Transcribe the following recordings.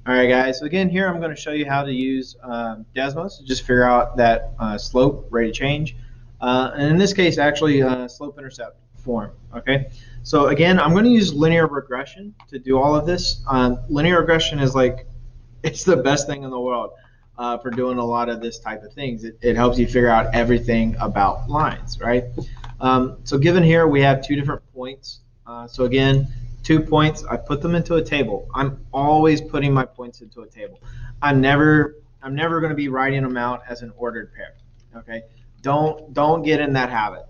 All right, guys. So again, here I'm going to show you how to use Desmos to just figure out that slope, rate of change, and in this case, actually slope-intercept form. Okay. So again, I'm going to use linear regression to do all of this. Linear regression is like it's the best thing in the world for doing a lot of this type of things. It helps you figure out everything about lines, right? So given here, we have two different points. So again, 2 points, I put them into a table. I'm always putting my points into a table. I'm never going to be writing them out as an ordered pair. Okay, don't get in that habit.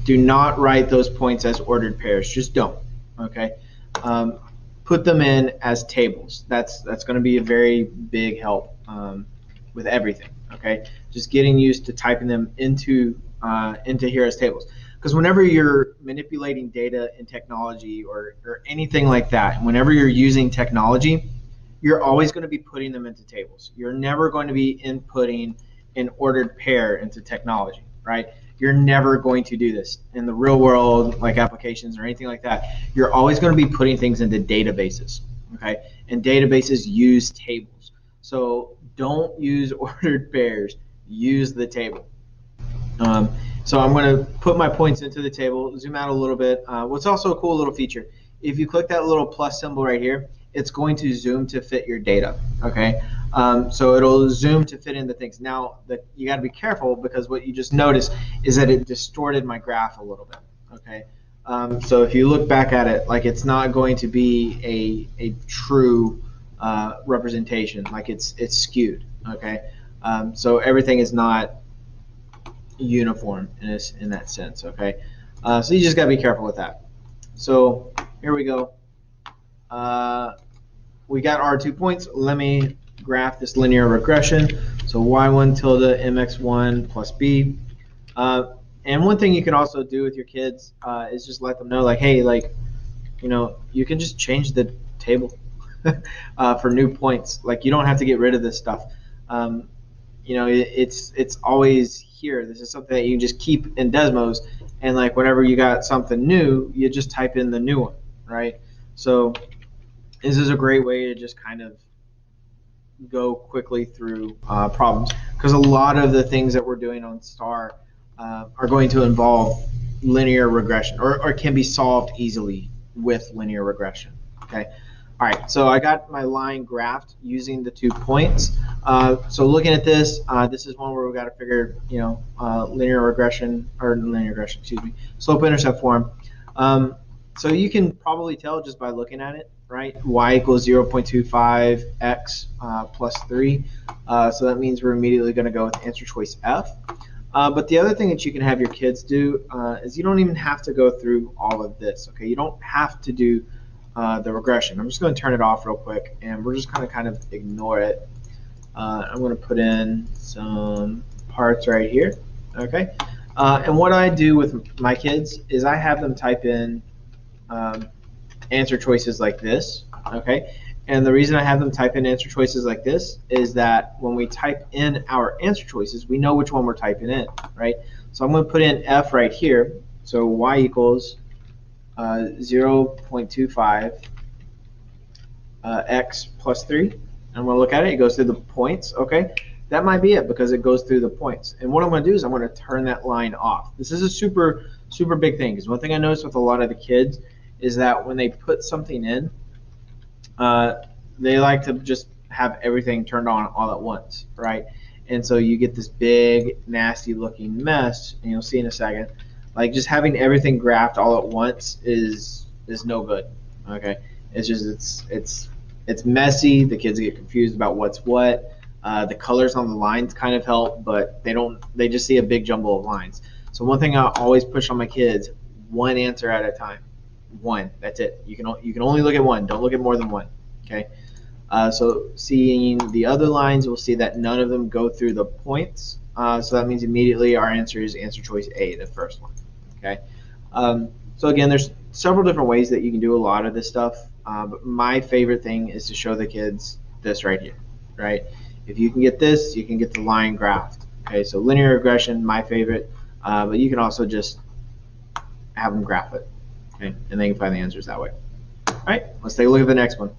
Do not write those points as ordered pairs. Just don't. Okay, put them in as tables. That's going to be a very big help with everything. Okay, just getting used to typing them into here as tables. Because whenever you're manipulating data in technology or anything like that, whenever you're using technology, you're always going to be putting them into tables. You're never going to be inputting an ordered pair into technology, right? You're never going to do this in the real world, like applications or anything like that. You're always going to be putting things into databases, okay? And databases use tables. So don't use ordered pairs. Use the table. So I'm going to put my points into the table, zoom out a little bit. What's also a cool little feature, if you click that little plus symbol right here, it's going to zoom to fit your data, okay? So it'll zoom to fit into things. Now, you got to be careful because what you just noticed is that it distorted my graph a little bit, okay? So if you look back at it, like it's not going to be a true representation, like it's skewed, okay? So everything is not uniform in that sense, okay? So you just got to be careful with that. So here we go. We got our 2 points. Let me graph this linear regression. So y1 tilde mx1 plus b. And one thing you can also do with your kids is just let them know, like, hey, like, you know, you can just change the table for new points. Like, you don't have to get rid of this stuff. You know, it's always here. This is something that you can just keep in Desmos, and like whenever you got something new, you just type in the new one, right? So this is a great way to just kind of go quickly through problems, because a lot of the things that we're doing on STAR are going to involve linear regression, or can be solved easily with linear regression. Okay. All right, so I got my line graphed using the 2 points. So looking at this, this is one where we've got to figure, you know, slope-intercept form. So you can probably tell just by looking at it, right? Y equals 0.25 x plus 3. So that means we're immediately going to go with answer choice F. But the other thing that you can have your kids do is you don't even have to go through all of this. Okay, you don't have to do the regression. I'm just going to turn it off real quick, and we're just going to kind of ignore it. I'm going to put in some parts right here. Okay, and what I do with my kids is I have them type in answer choices like this. Okay, and the reason I have them type in answer choices like this is that when we type in our answer choices, we know which one we're typing in, right? So I'm going to put in F right here. So y equals 0.25 x plus 3. I'm going to look at it. It goes through the points. Okay, that might be it because it goes through the points. And what I'm going to do is I'm going to turn that line off. This is a super big thing, because one thing I noticed with a lot of the kids is that when they put something in, they like to just have everything turned on all at once, right? And so you get this big, nasty looking mess, and you'll see in a second. Like, just having everything graphed all at once is no good. Okay, it's just it's messy. The kids get confused about what's what. The colors on the lines kind of help, but they just see a big jumble of lines. So one thing I always push on my kids: one answer at a time. One, that's it. You can only look at one. Don't look at more than one. Okay. So seeing the other lines, we'll see that none of them go through the points. So that means immediately our answer is answer choice A, the first one. Okay. So again, there's several different ways that you can do a lot of this stuff. But my favorite thing is to show the kids this right here, right? If you can get this, you can get the line graphed. Okay, so linear regression, my favorite. But you can also just have them graph it, okay? And they can find the answers that way. All right, let's take a look at the next one.